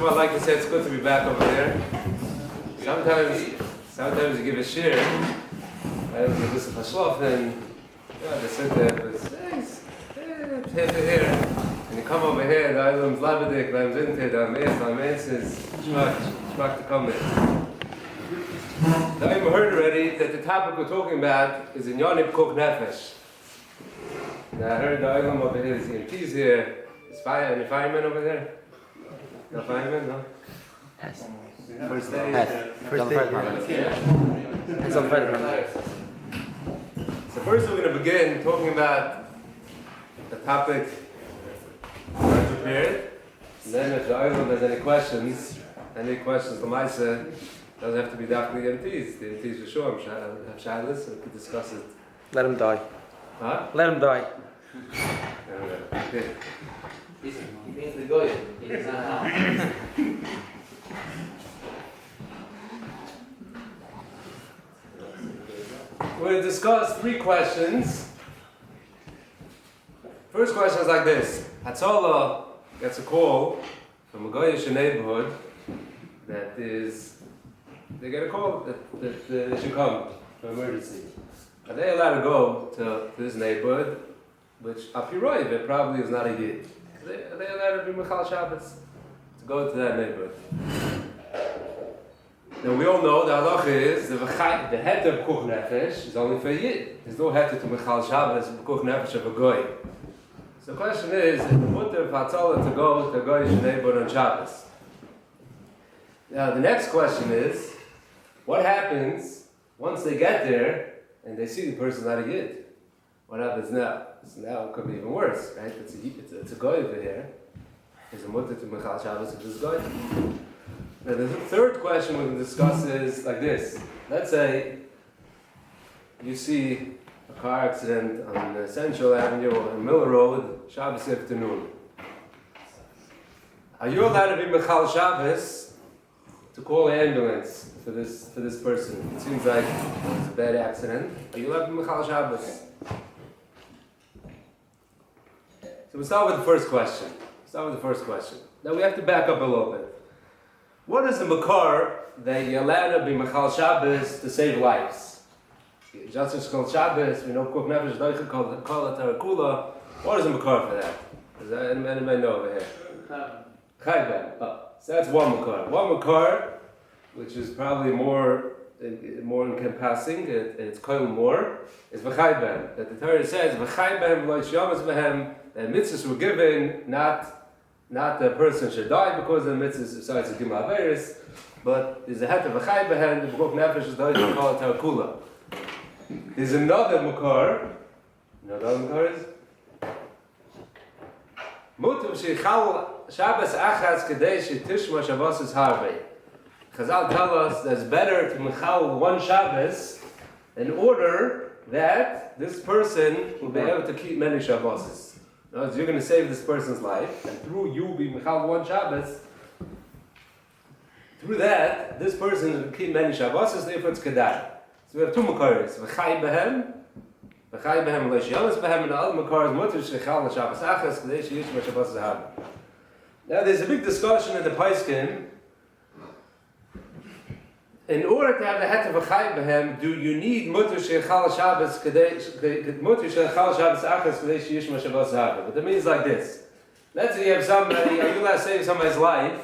all, I'd like to say it's good to be back over there. Sometimes you give a shiur, I was a bit of a shlof, and they sit there, but here, and you come over here, the Eilam's Labadik, the Eilam's Inted, the Eilam's is Shmak to come there. Now you've heard already that the topic we're talking about is in Yonib Kuk Nefesh. Now I heard the Eilam over here, the EMT's here. Is any fireman over there? No fireman, no? Yes. First day? Yes. First day. It's on Friday. So first we're going to begin talking about the topic I'm prepared. And then if the Eilam has any questions, the Maisa, doesn't have to be definitely EMTs. The EMTs for sure have shilas, so we can discuss it. Let him die. Huh? Let him die. Okay. He means the goy. He's not out. We're going to discuss three questions. First question is like this. Hatzalah gets a call from a goyish neighborhood that is, they get a call that they should come for emergency. Are they allowed to go to this neighborhood, which Apiroiv, it probably is not a yid? Are they allowed to be Michal Shabbos to go to that neighborhood? Now we all know the halacha is the heter of Kuch Nefesh is only for a yid. There's no heter to Michal Shabbos of Kuch Nefesh of a goy. So the question is the mutter of Hatzalah to go to a goyish neighborhood on Shabbos? Now the next question is, what happens once they get there and they see the person's not a yid? What happens now? So now it could be even worse, right? It's a goy over here. There's a mutter to Michal Shabbos of this goy. Now the third question we're going to discuss is like this. Let's say you see a car accident on Central Avenue on Miller Road, Shabbos afternoon. Are you allowed to be Michal Shabbos to call an ambulance for this person? It seems like it's a bad accident. Are you allowed to be Michal Shabbos? So we'll start with the first question. Now we have to back up a little bit. What is the makar that you're allowed to be Michal Shabbos to save lives? Just as called Shabbos, we know Kuk Nefesh Doicha called Tarakula. What is the makar for that? Does anybody know over here? Chayben. So that's one makar. One makar, which is probably more encompassing, and it's koil more, is v'chayben. That the Torah says v'chayben v'lo yishyamas b'hem. That mitzvahs were given, not the person should die because of the mitzvahs, besides the Gimel Averis, but there's a het of a chai behen, the B'chok Nefesh is the call it Tarakula. There's another makar. You know what the other makar is? Mutiv sheichal Shabbos achaz kadei she'tishma Shabbos is harvei. Chazal tell us that it's better to mechal one Shabbos in order that this person will be able to keep many Shabbos. So you're going to save this person's life, and through you being Michal one Shabbos, through that, this person will keep many Shabbos, therefore it's Kedai. So we have two Makaris, V'chai Behem Lo Shyamas Behem, and the other Makar is Mutter Shechal Shabbos Achas, Kedei Sheyishma Shabbos Zahab. Now there's a big discussion in the Paiskim. In order to have the het of a chai behem, do you need mutter shechal Shabbos achas kadei sheyishma Shabbos haba? But that means like this. Let's say you have somebody, are you allowed to save somebody's life,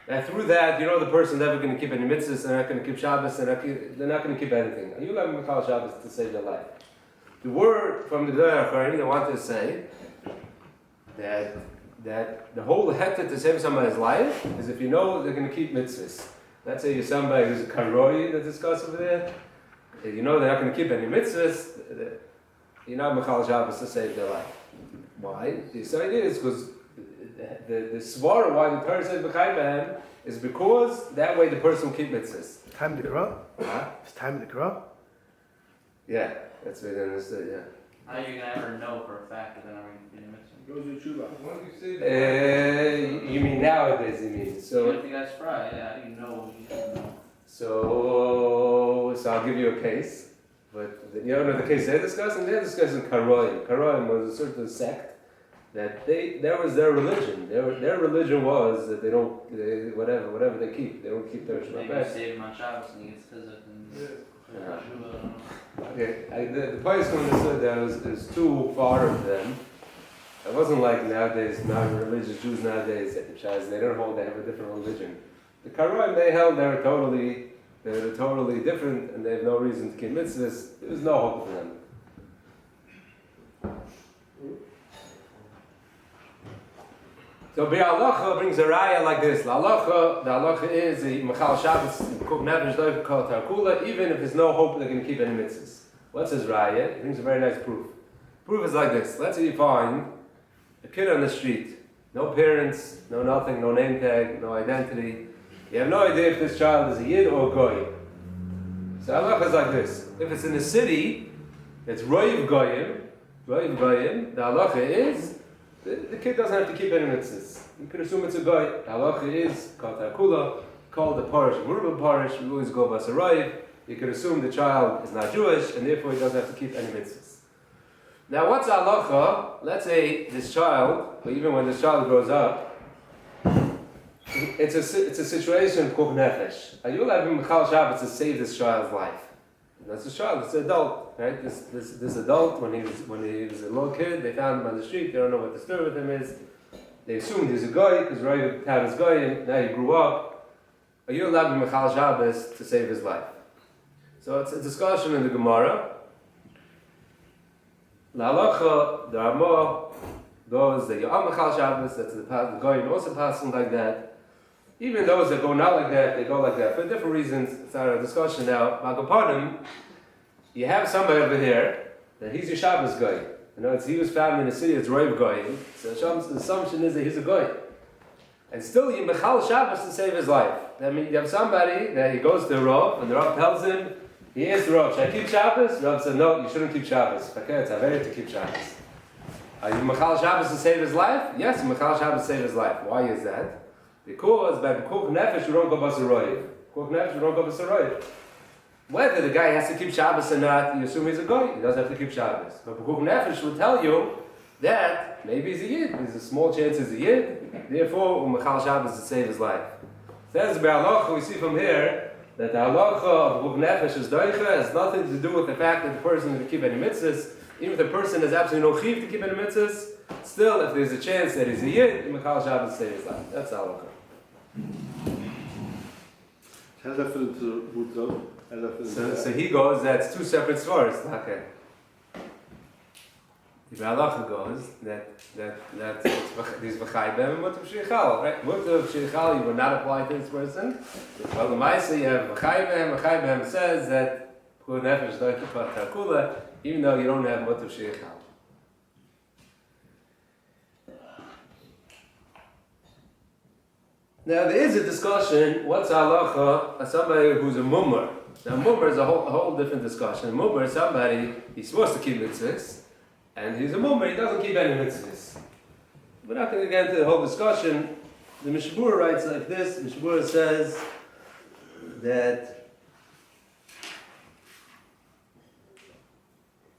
and through that, you know the person's never going to keep any mitzvahs, they're not going to keep Shabbos, they're not going to keep anything. Are you allowed to call Shabbos to save their life? The word from the Gedolei HaKohanim, they want to say that the whole heta to save somebody's life is if you know they're going to keep mitzvahs. Let's say you're somebody who's a karoi that discuss over there. You know they're not going to keep any mitzvahs. You're not Michal Shabbos to save their life. Why? The idea is because the svara why the Torah says b'chai behem is because that way the person will keep mitzvahs. Time to grow? Huh? It's time to grow? Yeah, that's what they understood, yeah. How are you going to ever know for a fact that they're not going to be in a mitzvah? You mean nowadays, you mean. So, even if the guy's fried, yeah, you know. So I'll give you a case. But you don't know the case they're discussing? They're discussing Karoim. Karoim was a certain sect that that was their religion. Their religion was that they don't, whatever they keep, they don't keep their Maybe you Shabbat. save him on Shabbos and he gets chizuk and Yeah. Shiur, I don't know. Okay, the place when they said that is too far of them. It wasn't like nowadays, non-religious Jews nowadays, they don't hold, they have a different religion. The Karaim, they held they were totally different and they have no reason to keep mitzvahs. There was no hope for them. So Halacha brings a raya like this. The halacha is the Machal Shabbos, Kuk Nefesh Doif Kol Tarkula, even if there's no hope they're going to keep any mitzvahs. What's his raya? He brings a very nice proof. Proof is like this. Let's say you find a kid on the street, no parents, no nothing, no name tag, no identity. You have no idea if this child is a Yid or a Goy. So halacha is like this. If it's in the city, it's Roiv Goyim, the halacha is the kid doesn't have to keep any mitzvahs. You could assume it's a guy. The halacha is called Takula, called the parish, Murubah parish. We always go Basarayv. You could assume the child is not Jewish, and therefore he doesn't have to keep any mitzvahs. Now, what's halacha? Let's say this child, or even when this child grows up, it's a situation of Kuk Nefesh. You'll have him Mechal Shabbos to save this child's life. That's a child, it's an adult, right? This adult, when he was a little kid, they found him on the street, they don't know what the story with him is. They assumed he's a guy, because Roy had his guy, and now he grew up. Are you allowed to Mechal Shabbos to save his life? So it's a discussion in the Gemara. La halacha, the Ramah goes that you're on Mechal Shabbos, that's the guy also passing like that. Even those that go not like that, they go like that. For different reasons, it's not a discussion now. Magapanim, you have somebody over here, that he's a Shabbos guy. You know, he was found in the city, it's Roiv guy. So the assumption is that he's a guy. And still, you Mechal Shabbos to save his life. I mean, you have somebody that he goes to the Rav, and the Rav tells him, he asks the Rav, should I keep Shabbos? The Rav said, no, you shouldn't keep Shabbos. Okay, it's Averi to keep Shabbos. Are you Mechal Shabbos to save his life? Yes, Mechal Shabbos to save his life. Why is that? Because by Kuk Nefesh you don't go Basaroyev. Kuk Nefesh you don't go Basaroyev. Whether the guy has to keep Shabbos or not, you assume he's a guy. He doesn't have to keep Shabbos. But Kuk Nefesh will tell you that maybe he's a Yid. There's a small chance he's a Yid. Therefore, Mechal Shabbos to save his life. Says by halacha, we see from here that the halacha of Kuk Nefesh is doicha has nothing to do with the fact that the person is to keep any mitzvahs. Even if the person has absolutely no chiv to keep any mitzvahs, still, if there's a chance that he's a Yid, Mechal Shabbos to save his life. That's the halacha. So he goes, that's two separate svaras. Okay. The halacha goes that these v'chaybem and mutter v'sheichal, right? Mutter v'sheichal you would not apply to this person. Well, the Maisa you have v'chaybem says that Kuk Nefesh doicha kol tarkula, even though you don't have mutter v'sheichal. Now there is a discussion, what's halacha of somebody who's a mummer? Now mummer is a whole different discussion. A mummer is somebody, he's supposed to keep mitzvahs, and he's a mummer, he doesn't keep any mitzvahs. We're not going to get into the whole discussion. The Mishabura writes like this, Mishabura says that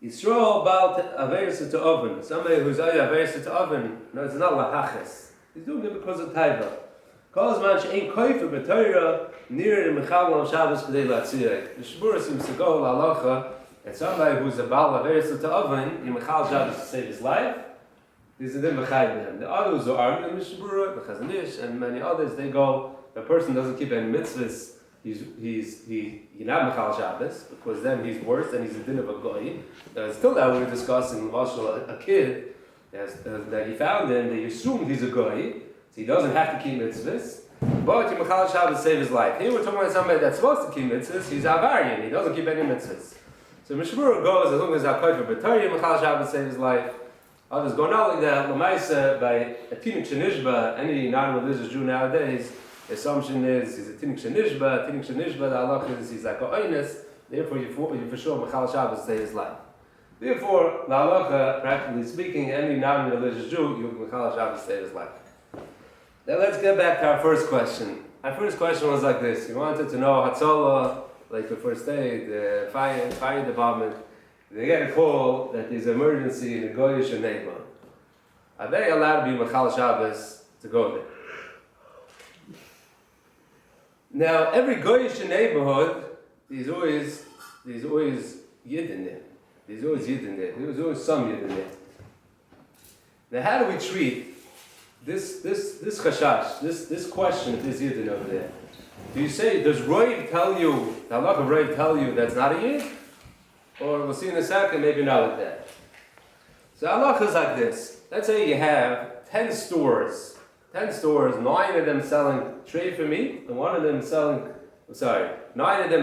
Yisrael bal averis to oven, somebody who's averis to oven, no, it's not lahaches. He's doing it because of taiva. Calls man she'ain koifer b'Torah near the Mechal on Shabbos b'dei latzirek. The Shmura seems to go halacha that somebody who's a Baal Averis to oven in Mechal Shabbos to save his life. These are the Mechayim. The others who are in the Shmura, the Chazanish, and many others, they go. The person doesn't keep any mitzvahs. He's not Mechal Shabbos because then he's worse and he's a din of a goy. Still, that we're discussing a kid that he found and they assumed he's a goy. So he doesn't have to keep mitzvahs, but Mechal Shabbos save his life. Here we're talking about somebody that's supposed to keep mitzvahs, he's Avarian, he doesn't keep any mitzvahs. So Mishmura goes, as long as HaKoyfer B'Torah, Mechal Shabbos save his life. Others go not like that. L'maisa, by a Tinik Shenishba, any non-religious Jew nowadays, the assumption is he's a Tinik Shenishba, the halacha is he's like a Oines, therefore you for sure Mechal Shabbos save his life. Therefore, the halacha, practically speaking, any non-religious Jew, you Mechal Shabbos save his life. Now let's get back to our first question. Our first question was like this. We wanted to know Hatzalah, like the first aid, the fire department, they get a call that there's an emergency in a Goyish neighbor. are they allowed to be Machal Shabbos to go there? Now, every Goyish neighborhood, there's always Yid in there. There's always Yid in there. There's always some Yid in there. Now, how do we treat this chashash, this question of this Yid over there? Do you say, does Roiv tell you, the Halacha of Roiv tell you that's not a Yid? Or we'll see in a second, maybe not like that. So Halacha is like this. Let's say you have 10 stores, 9 of them selling treifa meat, and 9 of them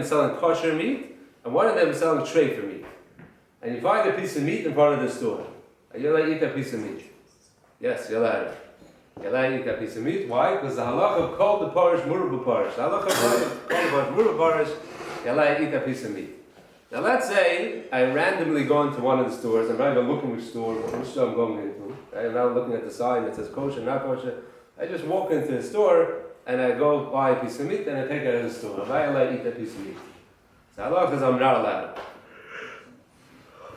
selling kosher meat, and 1 of them selling treifa meat. And you find a piece of meat in front of the store. Are you allowed to eat that piece of meat? Yes, you're allowed. You're allowed to eat that piece of meat. Why? Because the halacha of kol the parish, murub parish. The halacha of kol the parish, murub parish, you're allowed to eat that piece of meat. Now let's say I randomly go into one of the stores, I'm not even looking which store I'm going into. I'm not looking at the sign that says kosher, not kosher. I just walk into the store and I go buy a piece of meat and I take it out of the store. Am I allowed to eat that piece of meat? So halacha is I'm not allowed.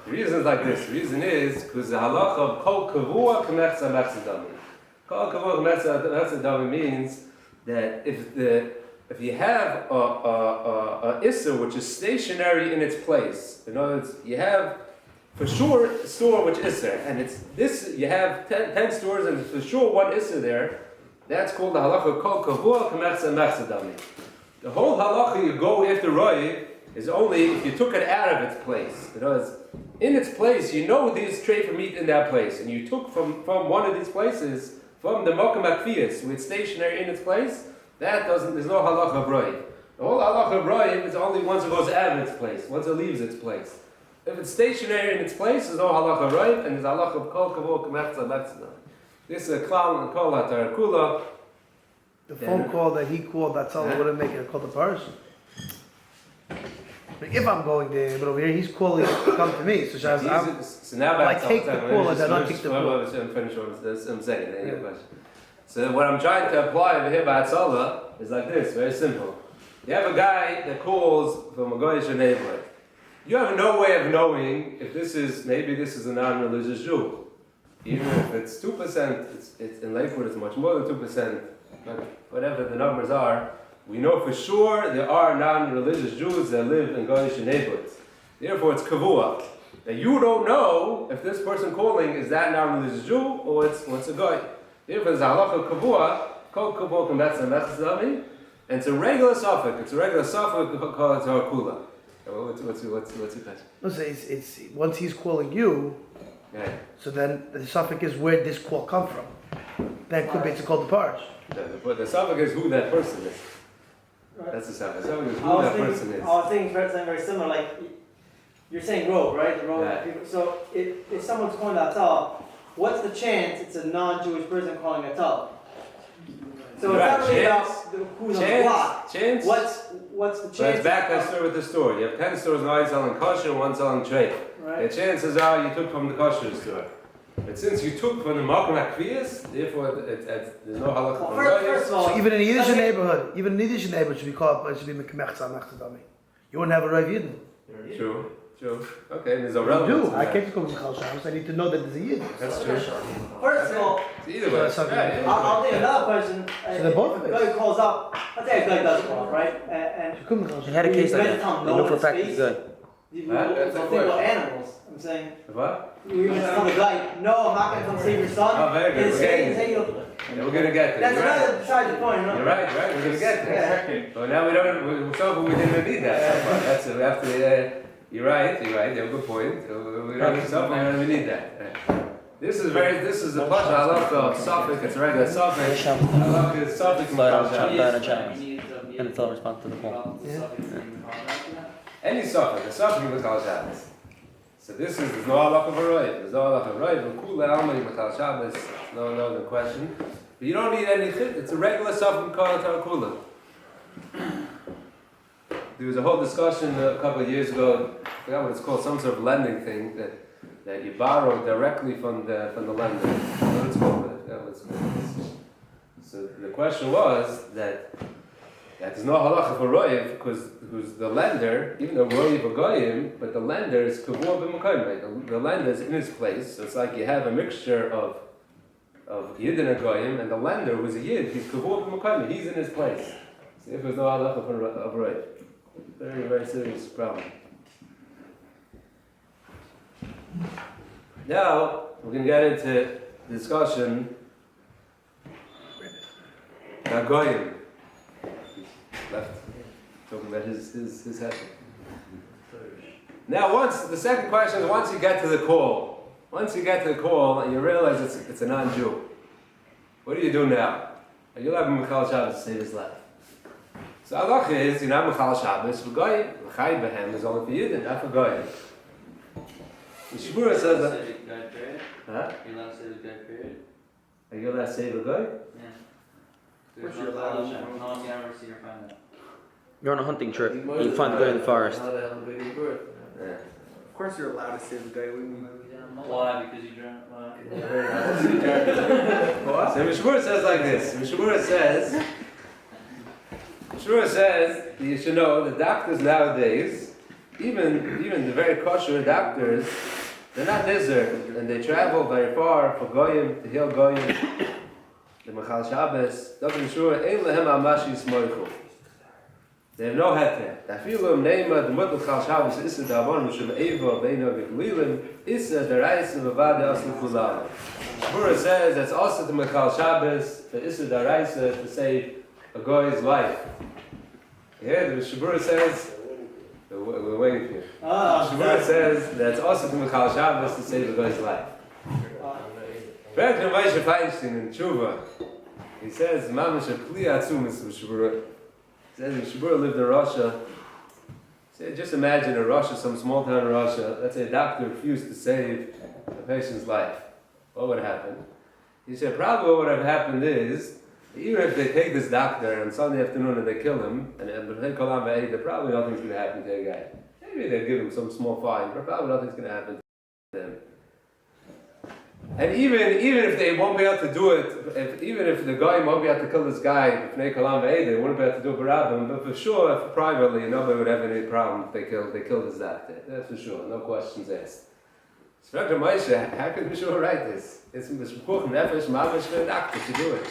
The reason is like this. The reason is because the halacha of kol kavua k'mechza mechzadami. Kol kavua k'mechza mechzadami means that if you have a issa which is stationary in its place, in other words, you have for sure a store which is there, and it's this you have 10 stores and for sure one issa there. That's called the halacha of kol kavua k'mechza mechzadami. The whole halacha you go after roy is only if you took it out of its place. Because in its place, you know there's treifa meat in that place, and you took from one of these places, from the Mokum Akfiyas, with stationary in its place, there's no halacha of roy. The whole halacha of roy is only once it goes out of its place, once it leaves its place. If it's stationary in its place, there's no halacha of roy, and there's halacha of kol kavod k'mechza mechza. This is a klal and kol hatar kula. The phone call that he called, that's all wouldn't make it a call to person. If I'm going there, but over here he's calling to come to me. So now I take the call and then I take the call. Finish what I'm saying. Yeah. So what I'm trying to apply over here by Hatzalah is like this, very simple. You have a guy that calls from a goyish neighborhood. You have no way of knowing if maybe this is a non-religious Jew. Even if it's 2%, it's in Lakewood it's much more than 2%, but whatever the numbers are, we know for sure there are non-religious Jews that live in goyish neighborhoods. Therefore, it's kavua. Now you don't know if this person calling is that non-religious Jew or it's a goy. Therefore, it's a halacha kavua, kol kavua k'mechza mechzadami, and it's a regular suffix. It's a regular suffix called kula. What's your question? No, so it's once he's calling you. Right. So then the suffix is where this call come from. Then could be to call the parish. But the suffix is who that person is. Right. That's the suffix. The suffix is who that person is. I was thinking something very similar. Like you're saying robe, right? The robe. Yeah. So if someone's calling that tal, what's the chance it's a non-Jewish person calling a tal? So it's not really about who's on the block. Chance. What's the chance? Let's back that story with the store. You have 10 stores, 9 selling kosher, 1 selling trade. Right. The chances are you took from the kosher store. But since you took from the Mokum HaKviyas, therefore there's no halacha. Well, first of all, So even in a Yiddish neighborhood, should be called should be mekmechza mechzadami. You wouldn't have a Rav Yidden. True. Okay, there's a You relevance. do. I can't call him Chal Shabbos. I need to know that there's a Yid. That's true. First of all, So either way. I'll take another question. So they're both If a guy calls up, let's say a guy does call, right? And He had a case like that. tell him You no know for a in fact space. he's good. That's a Think question. about animals. I'm saying. What? You just tell the guy, no, I'm not going to come save your son. Oh, very good. In space, and Yeah, we're gonna get there. that's You're right. another side of the coin, You're right. We're gonna get there. So now we didn't even need that. That's we have to. You're right. You have a good point. We don't need that. This is the pasha halacha of suffix. It's a regular suffix. Halacha is suffix. And it's all response to the phone. Any suffix, a suffix is Mechal Shabbos. So there's no halacha for roiv. There's no halacha for roiv. Kula alma Mechal Shabbos. No question. But you don't need any chit. It's a regular suffix called kula. There was a whole discussion a couple of years ago. I forgot what it's called. Some sort of lending thing that you borrow directly from the lender. What it's called. So the question was that there's no halacha for roiv because the lender, even though roiv a goyim, but the lender is kavua b'makayim, right? The lender is in his place. So it's like you have a mixture of of Yidden and Goyim, and the lender was a Yid. He's Kavur B'Makayim. He's in his place. See if there's no halacha of right. Very, very serious problem. Now we're going to get into discussion. Now Goyim left talking about his head. Now the second question is once you get to the call and you realize it's a non-Jew, what do you do now? Are you allowed to Mechal Shabbos to save his life? So halacha is, you're not Mechal Shabbos for Goyim. L'chai behem is only for Yidden, not for Goyim. The Shibura says that. Huh? You're allowed to save the guy period? Are you allowed to save a Goy? Yeah. There's no knowledge. No one's gonna ever see or find out. You're on a hunting trip. You find the guy in the forest. Yeah. Of course you're allowed to save the guy. Why? Because you drank. So Mishmur says like this. Mishmur says you should know the doctors nowadays, even the very kosher doctors, they're not nizar, and they travel very far for goyim to heal goyim. The Mechal Shabbos, Dr. Mishmur, ein lehem amashi smoichu. They have no heter. Afilum neima the mutl Chal Shabbos issa davon mishum eva beina v'glilim issa daraisa v'vade aslu kulam. Shmura says that's also the Mechal Shabbos the issa daraisa to save a guy's life. Yeah, the Shmura says we're waiting for you. Shmura says that's also the Mechal Shabbos to save a guy's life. Bertrand Moshe Feinstein in Tshuva, he says mamash a kli atzumis Shmura. Says if Shibura lived in Russia, say, just imagine in Russia, some small town in Russia, let's say a doctor refused to save a patient's life. What would happen? He said probably what would have happened is, even if they take this doctor on Sunday afternoon and they kill him, and they call him there probably nothing's going to happen to the guy. Maybe they'll give him some small fine, but probably nothing's going to happen to him. And even if they won't be able to do it, even if the guy won't be able to kill this guy, they wouldn't be able to do it barabim, but for sure, if privately, nobody would have any problem if they killed his doctor. That's for sure, no questions asked. So Dr. Moshe, how could Mishur write this? It's Mishpuch Nefesh Mamash for a doctor to do it.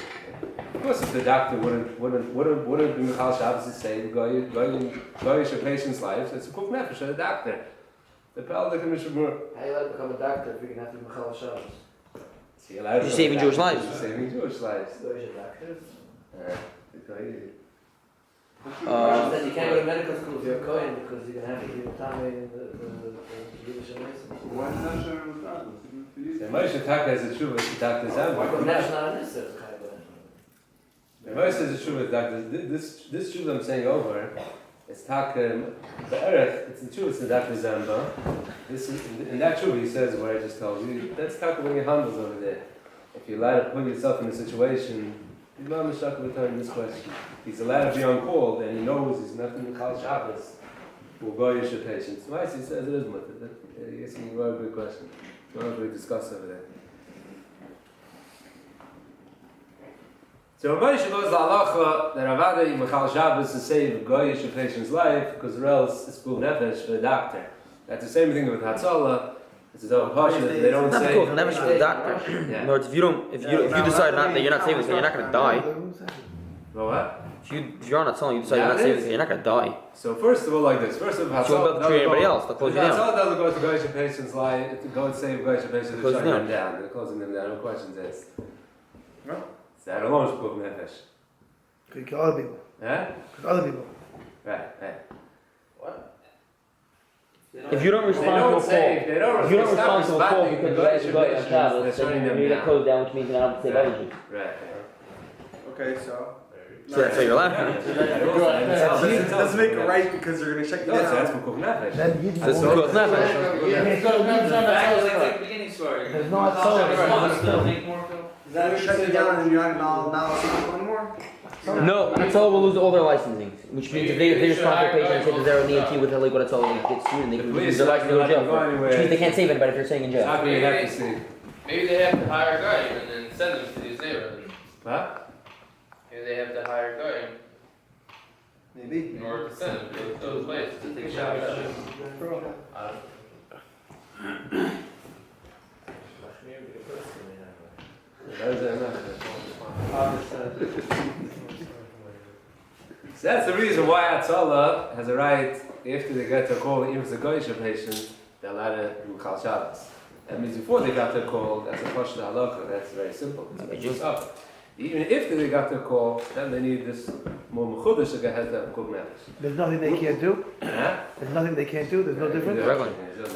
Of course, if the doctor wouldn't be Mechal Shabbos to save Goyish a patient's life, it's a Mishpuch Nefesh for the doctor. The Peldik and Mishur. How you allowed to become a doctor if you can have to Mechal Shabbos? You're saving Jewish lives. You're saving Jewish lives. Those are doctors. Uh, You can't go to medical school if you're a Kohen because you're going to have to give time in the Jewish medicine. Why is that sharing The Moshe Taka is a true with Dr. Zambak. That's not an issue. The Moshe is a true with Dr. This true I'm saying over, it's Taka, the Earth, it's the true with Dr. Zamba. In that true he says what I just told you, that's Taka when he handles over there. If you're allowed to put yourself in a situation, he's not Meshach returning this question. He's allowed to be on call, and he knows he's nothing in Chal Shabbos. Will go your patients. He says it is mutter. You're asking a very good question. It's not really discussed over there. So Moshe knows the halacha that Avada Mechal Shabbos to save Goyish a patient's life because or else it's full nefesh for the doctor. That's the same thing with Hatzalah. It's a double portion that they don't not say. because never for the doctor. Yeah. No, if you decide not that you're not saving this, you're not going to die. Well, what? If you're on a tunnel, you decide you're not saving this, you're not going to die. So first of all, like this. First of all, So what about anybody else? They'll close you down. Hatzalah doesn't go to Goyish a patient's life to go and save Goyish a patient's life. They're shutting them down. They're closing them down. No questions asked. No. So that alone is full nefesh. Could kill other people. Huh? Could other people. Right. If you don't respond to a call, if you don't respond to a call because you got on Shabbos, then you're going to close down, which means you're not going to save other Jews. Right. Okay, so. So that's why you're laughing. It doesn't make it right because they're going to check you No, that's down. Mekuch Nefesh. Then you That's the Kuch Nefesh. Like the beginning story. There's no Hatzalah. Still make more Phil? Is that going to shut you down and you're not allowed to see people anymore? No, Hatzalah will lose all their licensing, which means if they respond to a patient and say that they're an EMT with illegal Hatzalah, they get sued and they can lose their license and go to jail. Which means they can't save anybody if they're staying in jail. How can you have to see? Maybe they have to hire a guy and then send them to these neighborhoods. What? Maybe they have to hire a guy Maybe. in order to send them to those places to take shots. So that's the reason why Atzalah has a right, after they get to call, even if it's a Goyish patient, they're allowed to do Chal Shabbos. That means before they got their call, that's a Pashta Halacha, that's very simple. It's just up. Even if they got their call, then they need this more Mechudash to get to have Kug Nefesh. There's nothing they can't do? Huh? There's nothing they can't do? There's no difference?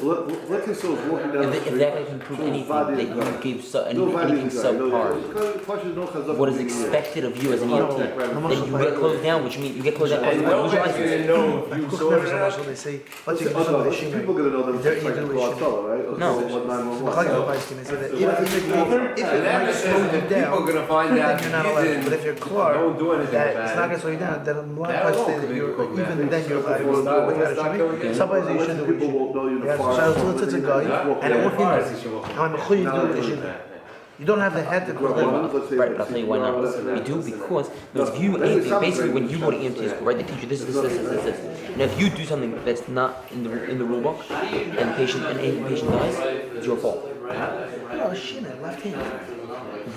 Let's say someone's walking down the If street. that can prove anything, that you gave anything subpar, what is expected of you as an EMT, then you get closed down, which means you get closed down. And nobody's going to know if you Cook saw never it. so much, they say, what's your good with the shimmy? People gonna know them. They're eating the shimmy. No. They say that even if it might slow you People down, are going to find out then you're not allowed. But if you're Clark, don't do anything that about it's it. not going to slow you down, then a lot That of alone places, could be you're, cooked even down. then you're allowed to We'll do start- what you we'll gotta start shimmy. going again. Some places you shouldn't do People shimmy. won't know you You have to far. shout to the guy, and it won't hinder. And I'm a chuy to do the shimmy. You don't have the head to cook them. Right, but I'll tell you why not. We do because if you anything, basically when you go to EMT school, right, they teach you this. And if you do something that's not in the rule book, and the patient dies, it's your fault. Oh, shimmy, left hand.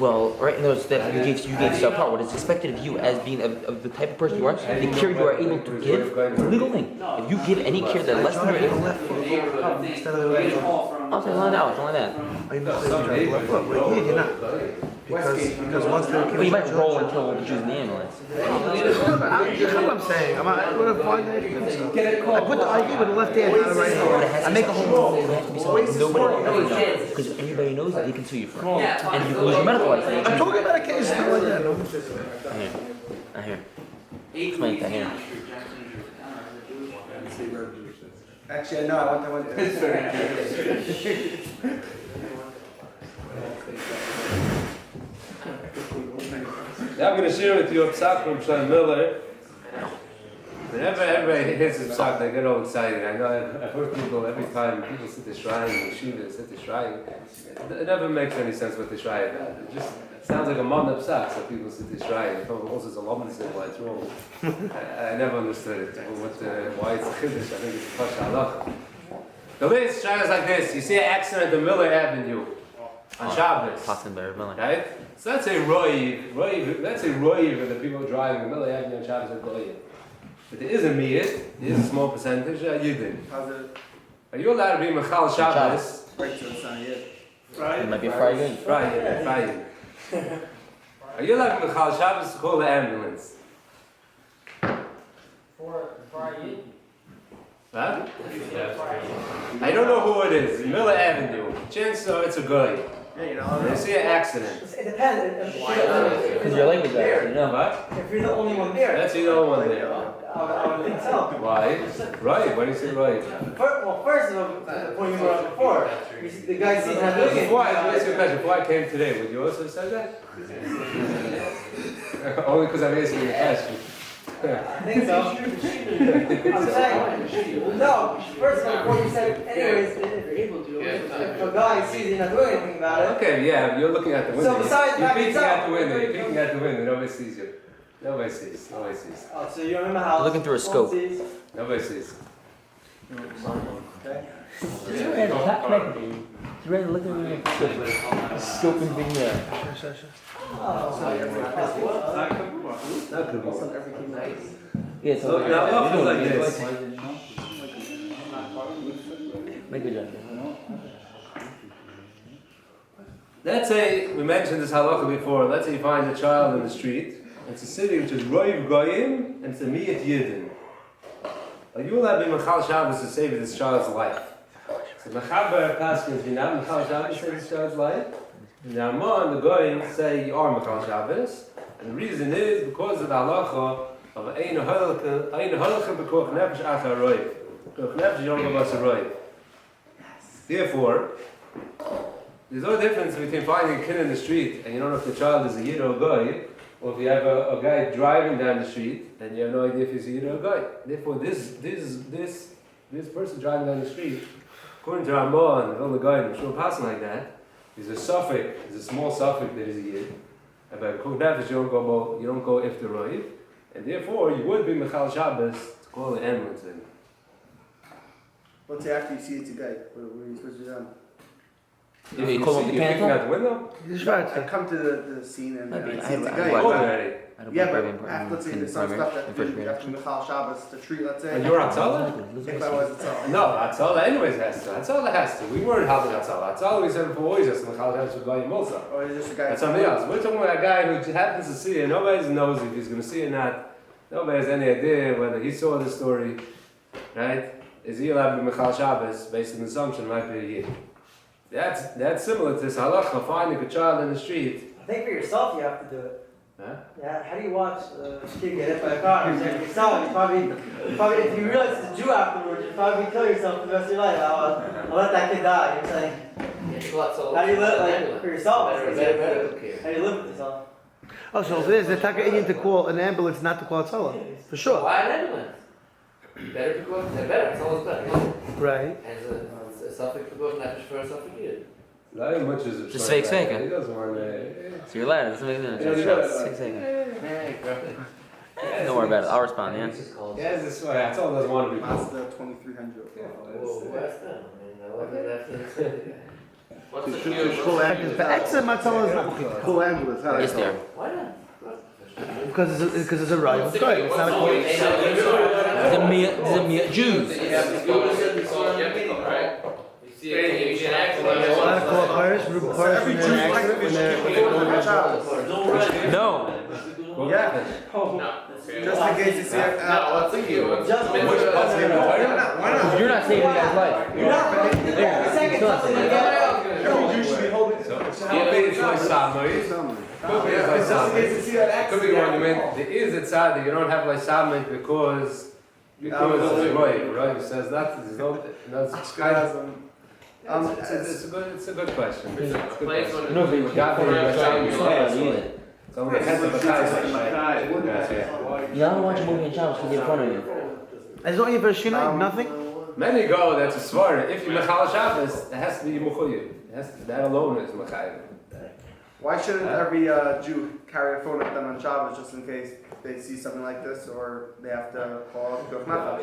Well, right, no, it's that you gave subpar. What is expected of you as being of the type of person you are, the care you are able to give, it's a legal thing. If you give any care that less than you're able, Left foot instead of the right foot. I'll say line out, something like that. I must say you left foot, but here you're not. Because once they're Well, you might roll until you choose the ambulance. You know what I'm saying? I'm going to find that. I give it a left hand, not a right But hand. it has I to make be a whole something, it has to be something nobody will ever know. Because everybody knows that they can sue you for it. And you lose your medical license. I'm talking about a case not like that, no? I hear. Explain that here. Actually, no, I went Now I'm going to share with you a psak from Shlomo Miller. Whenever everybody hits his psak, they get all excited. I know I've heard people every time people sit the shrine, the yeshiva sit the shrine. It never makes any sense what they shrine about. It just sounds like a modern psak, so people sit the shrine. It also is a lobby symbol. It's wrong. I never understood it. Why it's chiddush? I think it's a Pasha Halacha. The way it's shrine is like this. You see an accident on Miller Avenue on Shabbos. Right? So that's a roiv, that's a roiv of the people driving the Miller Avenue on Shabbos and Goyim. But there is a miyit, there is a small percentage, you did. Are you allowed to be Mechal Shabbos? It might be a Friday. Friday. Are you allowed to be Mechal Shabbos to call the ambulance? For Friday. Huh? I don't know who it is, Miller Avenue. Chances are it's a guy. They see an accident. It depends. Because your leg was there, you know. What? If you're the only one there. That's the only one there. I would think so. Why? Right, why do you say right? First of all, the point you brought up before, you see, the guy sees how looking. Before I ask you a question, before I came today, would you also have said that? Only because I'm asking you a question. I think so. I'm saying, no, first of all, before you said, anyways, if a guy sees you're not doing anything about it. Okay, yeah, you're looking at the window. So besides you're that peeking itself, out the window. You're peeking out the window. Nobody sees you. Nobody sees. Nobody sees. Oh, so you're in the house. Looking through a scope. Nobody sees. Okay. You ready to look at the scope and thing there? Not good. Yeah, so Look, now look like this. Make a job. Let's say, we mentioned this halacha before, let's say you find a child in the street, it's a city which is Roiv Goyim, and it's a Miyat Yidin. Are you allowed to be Mechal Shabbos to save this child's life? So Mechaber Paskins, you're not Mechal Shabbos to save this child's life? The Amon, the Goyim, say you are Mechal Shabbos, and the reason is because of the halacha of Ein Halacha B'Koch Nefesh Achar Roiv. Koch Nefesh, you don't go Bas Roiv. Therefore, there's no difference between finding a kid in the street and you don't know if the child is a yid or a guy, or if you have a guy driving down the street and you have no idea if he's a yid or a guy. Therefore, this person driving down the street, according to Ramah and all the guy, I'm sure passing like that, is a suffix, is a small suffix that is a yid. And by Kug Nefesh, you don't go after Roiv, and therefore you would be Mechal Shabbos to call the ambulance in. Let's say after you see it's a guy, what are you supposed to do then? If You you call see him the you kicking panther? out the window? This is I right. come to the scene and Maybe. I I see the had- guy. I Oh, had- already. I don't Yeah, play but in let's say in there's some primary, stuff that in first you grade. have to do Chal Shabbos to treat, let's say. And you're Atzala? If I was Atzala. No, Atzala anyways has to. Atzala has to. We weren't having Atzala. Atzala we said before always has to. Chal Shabbos with Bayim also. Or is this a guy? That's something else. We're talking about a guy who just happens to see it. Nobody knows if he's going to see it or not. Nobody has any idea whether he saw the story, right? Is he allowed to be Mechal Shabbos based on the assumption it might be a Yid? That's similar to this halacha, finding a child in the street. I think for yourself you have to do it. Huh? Yeah, how do you watch a kid get hit by a car? You yourself, you probably, if you realize it's a Jew afterwards, you probably kill yourself for the rest of your life. I'll let that kid die. You're saying, how do you live like, for yourself? How do you live with yourself? Oh, so if it is, they're taking Indian to call an ambulance, not to call a Tzala. For sure. Why an ambulance? Better because they're better. It's always better. Right. And it's a suffix to go nefesh for a suffix here. Not as much as a Just fake He huh? doesn't want to. So you're lying. Doesn't make sense. Yeah, Don't worry about it. I'll respond. Yeah. This is called. Yeah, this way. Atzala doesn't want to be called. Mazda 2300. Whoa, what's that? I mean, I love that. What's the It's shiur? cool But ambulance. Exim Tzala is not Cool ambulance. How Yes, they are. Why not? because it's a rival. It's good. It's not a call. These are mere Jews. You have to go to certain song, you have to go, right? You see it, you can act like It's not a call Paris, Ruben Paris, when they're accurate, when they're No. Yeah. No. Just in case you see it. No, what's a you? Just Why not? You're not saving that guy's life. You're not. Second, something you get. Could be it's like Samoi. Could be it's like Samoi. Could be one you mean there is a tzaddik you don't have like Samoi because it's right? It says that there's no it's kind of it's a good question. It's a good question. No, but you got Someone has to You don't watch a movie in Shabbos because they're in front of you. There's not even for a Shinai, nothing. Many go, that's a svara. If you Mechal Shabbos, it has to be Mechuyev. That alone is Mechayev. Why shouldn't every Jew carry a phone with them on Shabbos just in case they see something like this or they have to call Pikuach No,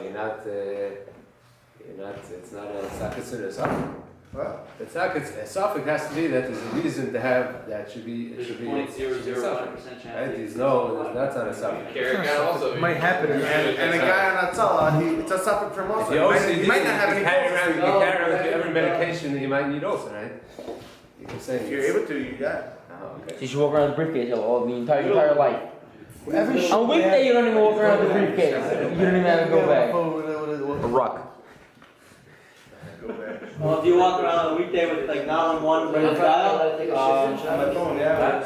Nefesh? it's not considered a suffix. What? It's not considered, a suffix has to be that there's a reason to have, that should be, it should be a suffix. Right, that's not a suffix. Carry can also It be. might happen. And a guy on Atzala, it's a suffix from If also. you OCD, He might not have you any carry around, phones. you carry around with you every medication that you might need also, right? You can say If you're able to, you got it. Oh, okay. So you should walk around with a briefcase all the entire life. On a weekday, you don't even walk around with a briefcase. You don't even have to go back. A rock. Well, do you walk around on a weekday with like 911 ready to dial? On my phone, yeah. Is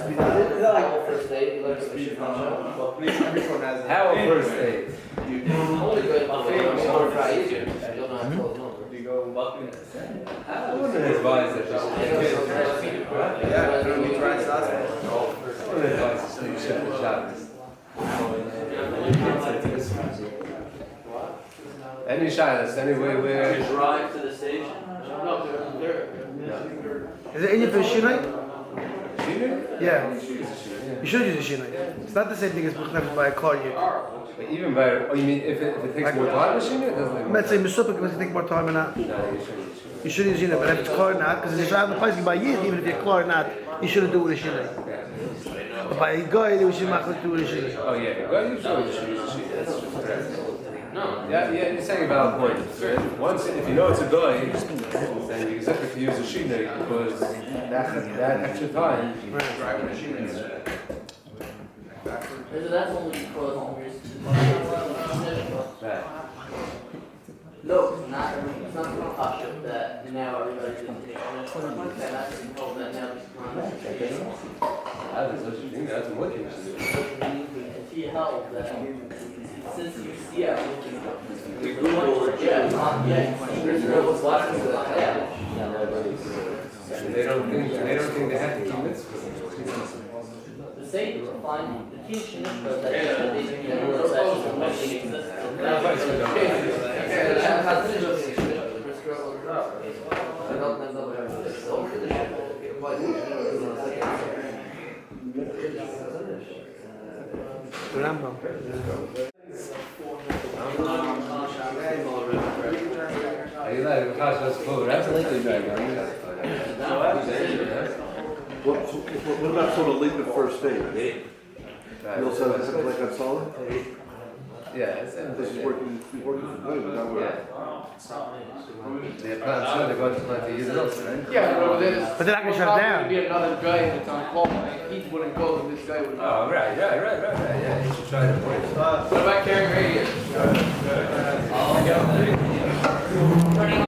that like First aid, you learn to be Every phone has it. How a first aid? only good about the try easier. You don't know how to close number. You go walking. I wouldn't advise that. Yeah, I don't need to ride I Shabbos. wouldn't advise that you should put Shabbos. Any shilas, anyway where. Drive to the station? No, they're. Is it Indian for a Shinai? Shiner? Yeah. You should use a Shinai. It's not the same thing as Bukhnev by a car. But even better, oh, you mean if it takes more time, Shiner? It doesn't Let's say Mesupik must take more time or not. No, you shouldn't. You should use Shinai, but if it's car or not, because if you're trying to fight by Yid, even if you're car or not, you shouldn't do it with a Shinai. But by a guy, you should not do it with a Shinai. Oh yeah, go ahead, you should use Shiner. That's correct. No. Yeah, you're saying a valid point. Once, if you know it's a guy, then you exactly to use a Shiner because that extra time. That's only because Right. no, it's not Hashem that now everybody's going to take on it. That's told that now That's what you should do. he held that since you see everything, we Google or yeah, there's no blessings to that. They don't think they have to keep mitzvahs. The same find the teaching that they know that nothing exists. Rambam. Are you like, that's cool, that's a little bit. What about sort of late in the first day? Right. You also have something like that solid? Yeah, it's This is working for good, but not Yeah. They're not sure they're going to like to use it also, right? Yeah, but there's. But they're not gonna shut probably down. Be another guy that's on call, like, he wouldn't go, and this guy would. Oh, right, yeah. You should try to play. What about carrying radius?